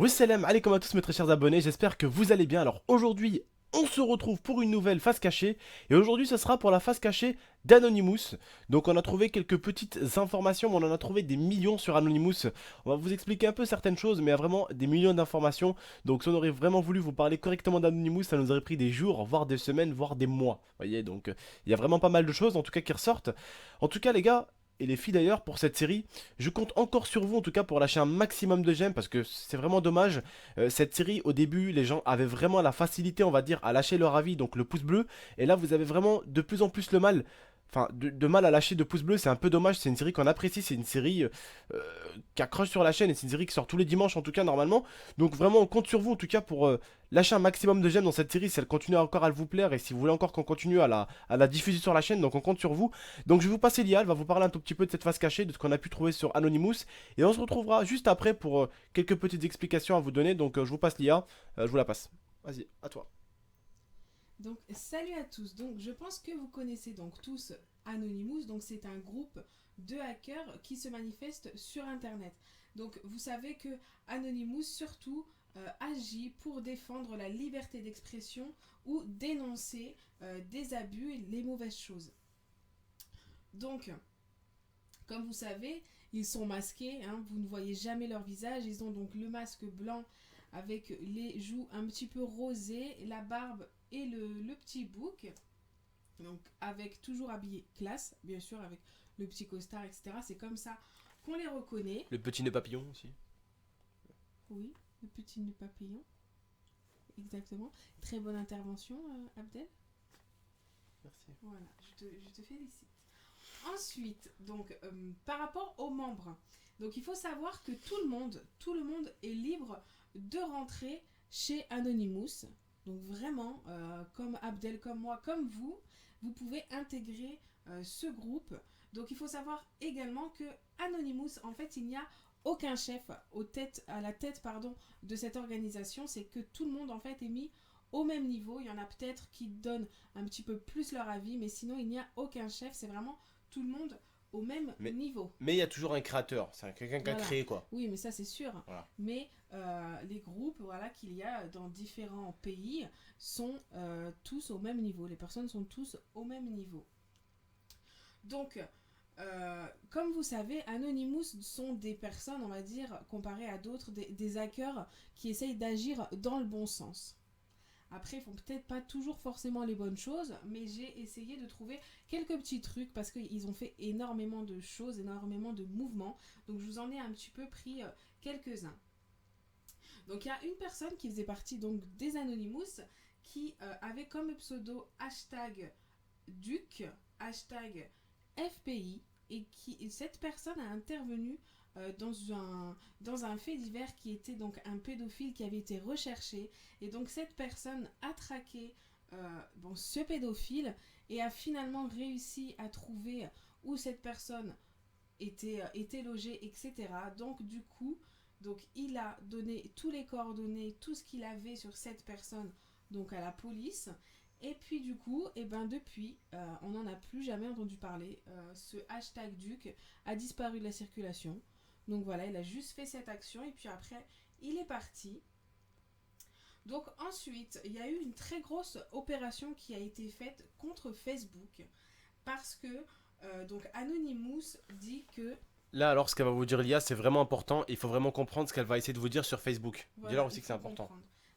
Salam alaikum à tous mes très chers abonnés, j'espère que vous allez bien. Alors aujourd'hui, on se retrouve pour une nouvelle face cachée. Et aujourd'hui, ce sera pour la face cachée d'Anonymous. Donc on a trouvé quelques petites informations, mais on en a trouvé des millions sur Anonymous. On va vous expliquer un peu certaines choses, mais il y a vraiment des millions d'informations. Donc si on aurait vraiment voulu vous parler correctement d'Anonymous, ça nous aurait pris des jours, voire des semaines, voire des mois. Vous voyez, donc il y a vraiment pas mal de choses en tout cas qui ressortent. En tout cas les gars, et les filles d'ailleurs, pour cette série, je compte encore sur vous en tout cas pour lâcher un maximum de j'aime parce que c'est vraiment dommage. Cette série, au début, les gens avaient vraiment la facilité, on va dire, à lâcher leur avis, donc le pouce bleu. Et là, vous avez vraiment de plus en plus le mal. Enfin, de mal à lâcher de pouce bleu, c'est un peu dommage. C'est une série qu'on apprécie, c'est une série qui accroche sur la chaîne et c'est une série qui sort tous les dimanches en tout cas normalement. Donc vraiment, on compte sur vous en tout cas pour lâcher un maximum de j'aime dans cette série si elle continue encore à vous plaire et si vous voulez encore qu'on continue à la diffuser sur la chaîne. Donc on compte sur vous. Donc je vais vous passer l'IA, elle va vous parler un tout petit peu de cette face cachée, de ce qu'on a pu trouver sur Anonymous. Et on se retrouvera juste après pour quelques petites explications à vous donner. Donc je vous passe l'IA, je vous la passe. Vas-y, à toi. Donc salut à tous, donc je pense que vous connaissez donc tous Anonymous, donc c'est un groupe de hackers qui se manifestent sur internet. Donc vous savez que Anonymous surtout agit pour défendre la liberté d'expression ou dénoncer des abus et les mauvaises choses. Donc comme vous savez, ils sont masqués, hein, vous ne voyez jamais leur visage, ils ont donc le masque blanc avec les joues un petit peu rosées, la barbe et le petit bouc, donc avec toujours habillé classe, bien sûr avec le petit costard, etc. C'est comme ça qu'on les reconnaît. Le petit nœud papillon aussi. Oui, le petit nœud papillon. Exactement. Très bonne intervention, Abdel. Merci. Voilà, je te félicite. Ensuite, donc, par rapport aux membres, donc il faut savoir que tout le monde est libre de rentrer chez Anonymous. Donc vraiment, comme Abdel, comme moi, comme vous pouvez intégrer ce groupe. Donc il faut savoir également que Anonymous, en fait, il n'y a aucun chef à la tête de cette organisation. C'est que tout le monde, en fait, est mis au même niveau. Il y en a peut-être qui donnent un petit peu plus leur avis, mais sinon, il n'y a aucun chef. C'est vraiment tout le monde au même niveau. Mais il y a toujours un créateur, c'est quelqu'un qui a créé quoi. Oui, mais ça c'est sûr. Voilà. Mais les groupes qu'il y a dans différents pays sont tous au même niveau. Les personnes sont tous au même niveau. Donc, comme vous savez, Anonymous sont des personnes, on va dire, comparées à d'autres, des hackers qui essayent d'agir dans le bon sens. Après, ils font peut-être pas toujours forcément les bonnes choses, mais j'ai essayé de trouver quelques petits trucs parce qu'ils ont fait énormément de choses, énormément de mouvements. Donc, je vous en ai un petit peu pris quelques-uns. Donc, il y a une personne qui faisait partie donc des Anonymous qui avait comme pseudo #Duc, #FPI, et cette personne a intervenu dans un fait divers qui était donc un pédophile qui avait été recherché, et donc cette personne a traqué ce pédophile et a finalement réussi à trouver où cette personne était logée, etc. Donc du coup, il a donné tous les coordonnées, tout ce qu'il avait sur cette personne donc à la police. Et puis du coup, depuis, on n'en a plus jamais entendu parler. Ce #Duc a disparu de la circulation. Donc voilà, il a juste fait cette action et puis après, il est parti. Donc ensuite, il y a eu une très grosse opération qui a été faite contre Facebook parce que donc Anonymous dit que... Là alors ce qu'elle va vous dire Lia, c'est vraiment important, il faut vraiment comprendre ce qu'elle va essayer de vous dire sur Facebook. Voilà, dis-leur aussi que c'est important.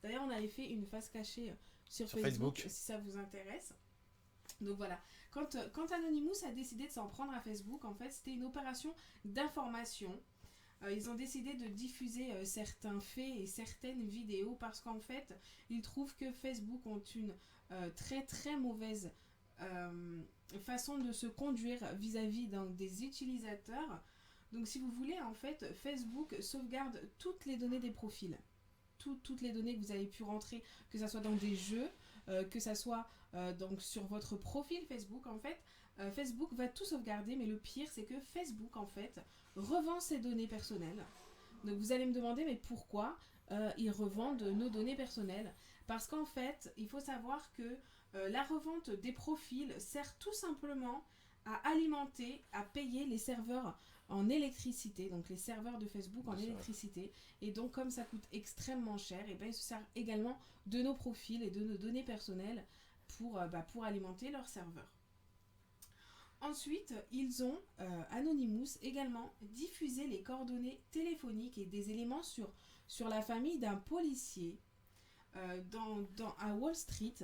D'ailleurs, on avait fait une face cachée sur Facebook si ça vous intéresse. Donc voilà, quand Anonymous a décidé de s'en prendre à Facebook, en fait, c'était une opération d'information. Ils ont décidé de diffuser certains faits et certaines vidéos parce qu'en fait, ils trouvent que Facebook ont une très très mauvaise façon de se conduire vis-à-vis des utilisateurs. Donc si vous voulez, en fait, Facebook sauvegarde toutes les données des profils. Toutes les données que vous avez pu rentrer, que ce soit dans des jeux, que ce soit donc sur votre profil Facebook, en fait, Facebook va tout sauvegarder, mais le pire, c'est que Facebook, en fait, revend ses données personnelles. Donc vous allez me demander, mais pourquoi ? ils revendent nos données personnelles. Parce qu'en fait, il faut savoir que la revente des profils sert tout simplement à alimenter, à payer les serveurs en électricité, donc les serveurs de Facebook en Bien sûr. électricité. Et donc, comme ça coûte extrêmement cher, et ben, ils se servent également de nos profils et de nos données personnelles pour alimenter leurs serveurs. Ensuite, ils ont, Anonymous, également diffusé les coordonnées téléphoniques et des éléments sur la famille d'un policier à Wall Street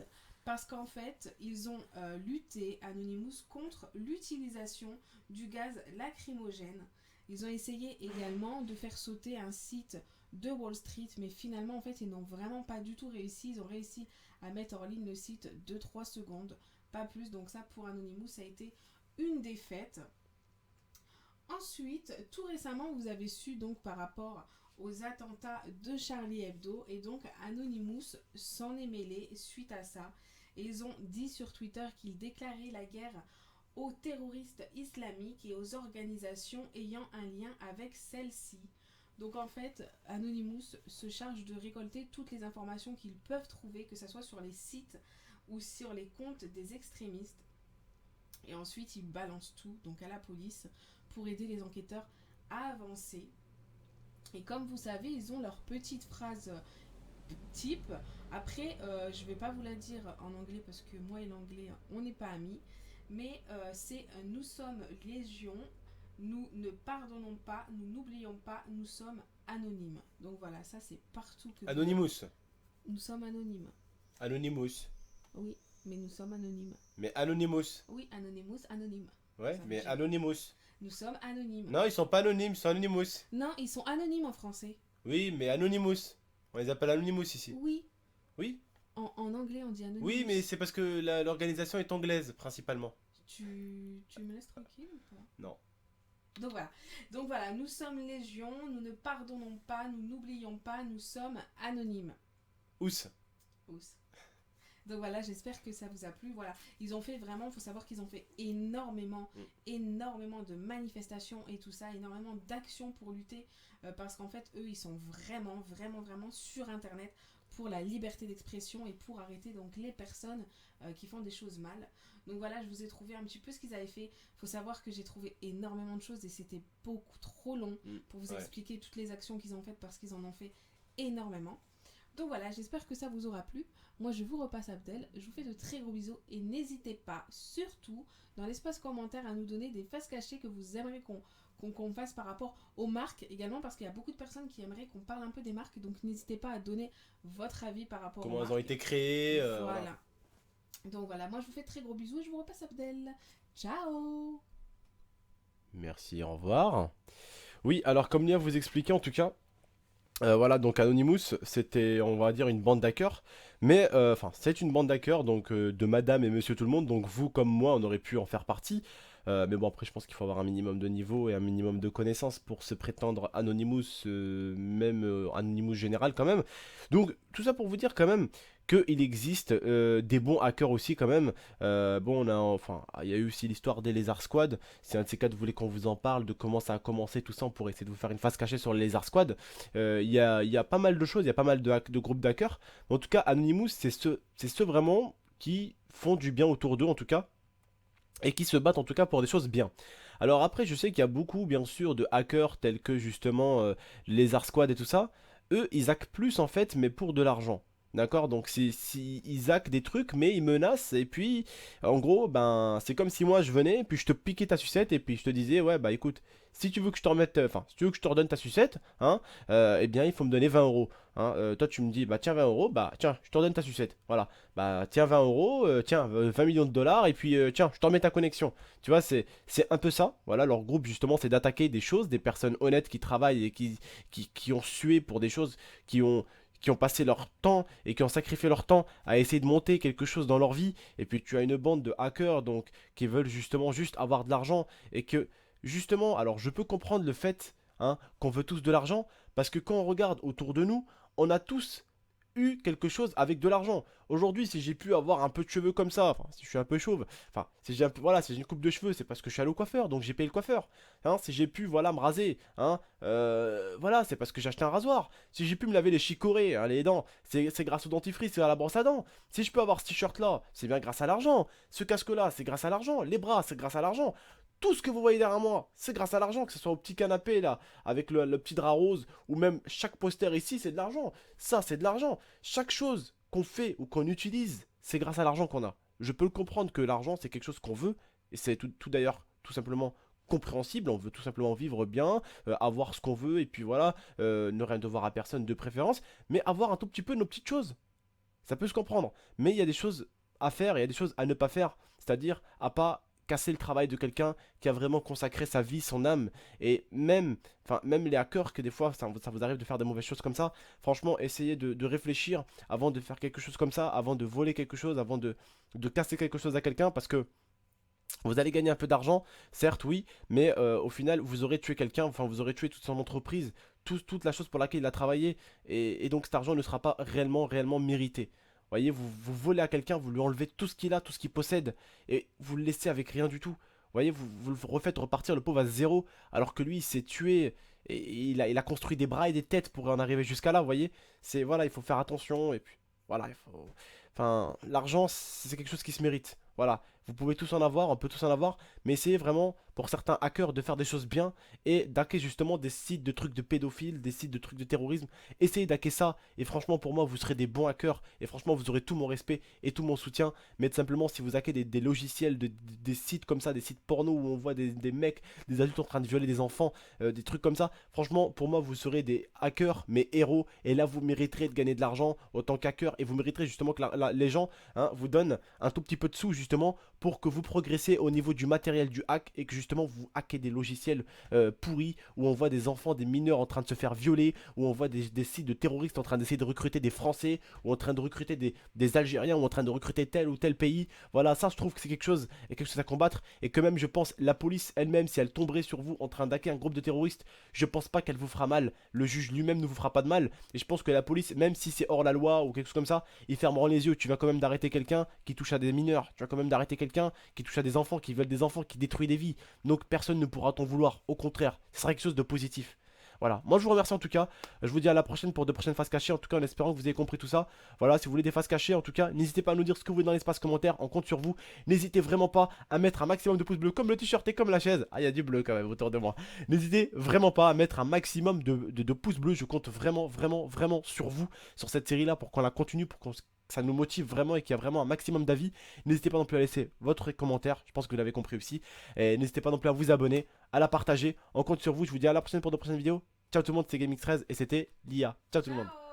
parce qu'en fait, ils ont lutté, Anonymous, contre l'utilisation du gaz lacrymogène. Ils ont essayé également de faire sauter un site de Wall Street, mais finalement, en fait, ils n'ont vraiment pas du tout réussi. Ils ont réussi à mettre en ligne le site 2-3 secondes, pas plus. Donc ça, pour Anonymous, ça a été une défaite. Ensuite, tout récemment, vous avez su donc par rapport aux attentats de Charlie Hebdo et donc Anonymous s'en est mêlé suite à ça. Et ils ont dit sur Twitter qu'ils déclaraient la guerre aux terroristes islamiques et aux organisations ayant un lien avec celle-ci. Donc en fait, Anonymous se charge de récolter toutes les informations qu'ils peuvent trouver, que ce soit sur les sites ou sur les comptes des extrémistes. Et ensuite, ils balancent tout donc à la police pour aider les enquêteurs à avancer. Et comme vous savez, ils ont leur petite phrase type. Après, je vais pas vous la dire en anglais parce que moi et l'anglais, on n'est pas amis. Mais c'est nous sommes légion, nous ne pardonnons pas, nous n'oublions pas, nous sommes anonymes. Donc voilà, ça c'est partout que vous verrez. Anonymous. Nous sommes anonymes. Anonymous. Oui, mais nous sommes anonymes. Mais Anonymous. Oui, Anonymous, anonyme. Ouais, Ça mais veut dire Anonymous. nous sommes anonymes. Non, ils sont pas anonymes, ils sont Anonymous. Non, ils sont anonymes en français. Oui, mais Anonymous. On les appelle Anonymous ici. Oui, Oui. en anglais on dit anonymous. Oui, mais c'est parce que l'organisation est anglaise, principalement. Tu me laisses tranquille ou pas? Non. Donc voilà, nous sommes légion, nous ne pardonnons pas, nous n'oublions pas, nous sommes anonymes. Ous. Ous. Donc voilà, j'espère que ça vous a plu. Voilà, ils ont fait vraiment, il faut savoir qu'ils ont fait énormément, énormément de manifestations et tout ça, énormément d'actions pour lutter, parce qu'en fait, eux, ils sont vraiment, vraiment, vraiment sur Internet pour la liberté d'expression et pour arrêter donc les personnes qui font des choses mal. Donc voilà, je vous ai trouvé un petit peu ce qu'ils avaient fait. Il faut savoir que j'ai trouvé énormément de choses et c'était beaucoup trop long pour vous expliquer toutes les actions qu'ils ont faites parce qu'ils en ont fait énormément. Donc voilà, j'espère que ça vous aura plu. Moi, je vous repasse Abdel. Je vous fais de très gros bisous et n'hésitez pas, surtout, dans l'espace commentaire, à nous donner des faces cachées que vous aimeriez qu'on fasse par rapport aux marques également, parce qu'il y a beaucoup de personnes qui aimeraient qu'on parle un peu des marques. Donc n'hésitez pas à donner votre avis par rapport aux Comment marques. elles ont été créées. Voilà. Donc voilà, moi je vous fais de très gros bisous et je vous repasse Abdel. Ciao. Merci, au revoir. Oui, alors comme Lia vous expliquait en tout cas, voilà, donc Anonymous, c'était, on va dire, une bande d'hackers. Mais, enfin, c'est une bande d'hackers, donc de madame et monsieur tout le monde. Donc vous, comme moi, on aurait pu en faire partie. Mais bon, après, je pense qu'il faut avoir un minimum de niveau et un minimum de connaissances pour se prétendre Anonymous, même Anonymous général quand même. Donc, tout ça pour vous dire quand même qu'il existe des bons hackers aussi quand même. Bon, enfin, il y a eu aussi l'histoire des Lézard Squad. Si un de ces quatre voulait qu'on vous en parle, de comment ça a commencé, tout ça, on pourrait essayer de vous faire une face cachée sur les Lézard Squad. Il y a pas mal de choses, il y a pas mal de groupes d'hackers. Mais en tout cas, Anonymous, c'est ceux vraiment qui font du bien autour d'eux, en tout cas, et qui se battent en tout cas pour des choses bien. Alors après, je sais qu'il y a beaucoup, bien sûr, de hackers tels que justement les Art Squad et tout ça. Eux, ils hackent plus en fait, mais pour de l'argent. D'accord. Donc ils hackent des trucs, mais ils menacent. Et puis, en gros, ben, c'est comme si moi je venais, puis je te piquais ta sucette, et puis je te disais, ouais, bah écoute, si tu veux que je te remette, enfin, si tu veux que je te redonne ta sucette, hein, eh bien, il faut me donner 20 euros. Hein. Toi, tu me dis, bah tiens, 20 euros, bah tiens, je te redonne ta sucette. Voilà. Bah tiens 20 euros, tiens 20 millions de dollars et puis tiens je t'en mets ta connexion. Tu vois c'est un peu ça. Voilà leur groupe justement c'est d'attaquer des choses, des personnes honnêtes qui travaillent et qui ont sué pour des choses, qui ont passé leur temps et qui ont sacrifié leur temps à essayer de monter quelque chose dans leur vie. Et puis tu as une bande de hackers donc qui veulent justement juste avoir de l'argent et que justement alors je peux comprendre le fait hein, qu'on veut tous de l'argent parce que quand on regarde autour de nous on a tous eu quelque chose avec de l'argent. Aujourd'hui, si j'ai pu avoir un peu de cheveux comme ça, enfin, si je suis un peu chauve, enfin, si j'ai un peu, voilà, si j'ai une coupe de cheveux, c'est parce que je suis allé au coiffeur, donc j'ai payé le coiffeur. Hein, si j'ai pu, voilà, me raser, hein, voilà, c'est parce que j'ai acheté un rasoir. Si j'ai pu me laver les chicorées, hein, les dents, c'est grâce au dentifrice et à la brosse à dents. Si je peux avoir ce t-shirt là, c'est bien grâce à l'argent. Ce casque là, c'est grâce à l'argent. Les bras, c'est grâce à l'argent. Tout ce que vous voyez derrière moi, c'est grâce à l'argent, que ce soit au petit canapé là, avec le petit drap rose, ou même chaque poster ici, c'est de l'argent. Ça, c'est de l'argent. Chaque chose qu'on fait ou qu'on utilise, c'est grâce à l'argent qu'on a. Je peux le comprendre que l'argent, c'est quelque chose qu'on veut, et c'est tout d'ailleurs tout simplement compréhensible. On veut tout simplement vivre bien, avoir ce qu'on veut, et puis voilà, ne rien devoir à personne de préférence, mais avoir un tout petit peu nos petites choses. Ça peut se comprendre. Mais il y a des choses à faire et il y a des choses à ne pas faire. C'est-à-dire à pas casser le travail de quelqu'un qui a vraiment consacré sa vie, son âme. Et même, enfin, même les hackers, que des fois ça vous arrive de faire des mauvaises choses comme ça, franchement, essayez de réfléchir avant de faire quelque chose comme ça, avant de voler quelque chose, avant de casser quelque chose à quelqu'un, parce que vous allez gagner un peu d'argent, certes, oui, mais au final, vous aurez tué quelqu'un, enfin, vous aurez tué toute son entreprise, toute la chose pour laquelle il a travaillé, et donc cet argent ne sera pas réellement mérité. Vous voyez, vous volez à quelqu'un, vous lui enlevez tout ce qu'il a, tout ce qu'il possède, et vous le laissez avec rien du tout. Vous voyez, vous le refaites repartir le pauvre à zéro, alors que lui, il s'est tué, et il a construit des bras et des têtes pour en arriver jusqu'à là, vous voyez. C'est, voilà, il faut faire attention, et puis, voilà, il faut... Enfin, l'argent, c'est quelque chose qui se mérite. Voilà, vous pouvez tous en avoir, on peut tous en avoir, mais essayez vraiment, pour certains hackers, de faire des choses bien et d'hacker justement des sites de trucs de pédophiles, des sites de trucs de terrorisme. Essayez d'hacker ça, et franchement, pour moi, vous serez des bons hackers, et franchement, vous aurez tout mon respect et tout mon soutien. Mais tout simplement, si vous hackez des logiciels, des sites comme ça, des sites porno où on voit des mecs, des adultes en train de violer des enfants, des trucs comme ça, franchement, pour moi, vous serez des hackers, mais héros, et là, vous mériterez de gagner de l'argent en tant qu'hacker, et vous mériterez justement que les gens vous donnent un tout petit peu de sous, justement, pour que vous progressez au niveau du matériel du hack et que justement vous hackez des logiciels pourris où on voit des enfants, des mineurs en train de se faire violer, où on voit des sites de terroristes en train d'essayer de recruter des Français, ou en train de recruter des Algériens, ou en train de recruter tel ou tel pays. Voilà, ça je trouve que c'est quelque chose à combattre et que même je pense la police elle-même, si elle tomberait sur vous en train d'hacker un groupe de terroristes, je pense pas qu'elle vous fera mal. Le juge lui-même ne vous fera pas de mal et je pense que la police, même si c'est hors la loi ou quelque chose comme ça, ils fermeront les yeux. Tu vas quand même d'arrêter quelqu'un qui touche à des mineurs, tu vas quand même d'arrêter quelqu'un qui touche à des enfants, qui veulent des enfants, qui détruit des vies. Donc personne ne pourra t'en vouloir. Au contraire, ce sera quelque chose de positif. Voilà, moi je vous remercie en tout cas. Je vous dis à la prochaine pour de prochaines faces cachées. En tout cas, en espérant que vous ayez compris tout ça. Voilà, si vous voulez des faces cachées, en tout cas, n'hésitez pas à nous dire ce que vous voulez dans l'espace commentaire. On compte sur vous. N'hésitez vraiment pas à mettre un maximum de pouces bleus, comme le t-shirt et comme la chaise. Ah, il y a du bleu quand même autour de moi. N'hésitez vraiment pas à mettre un maximum de pouces bleus. Je compte vraiment sur vous, sur cette série-là, pour qu'on la continue, pour qu'on ça nous motive vraiment et qu'il y a vraiment un maximum d'avis. N'hésitez pas non plus à laisser votre commentaire, je pense que vous l'avez compris aussi. Et n'hésitez pas non plus à vous abonner, à la partager. On compte sur vous, je vous dis à la prochaine pour de prochaines vidéos. Ciao tout le monde, c'était GameX13 et c'était l'IA. Ciao tout le monde. Ciao!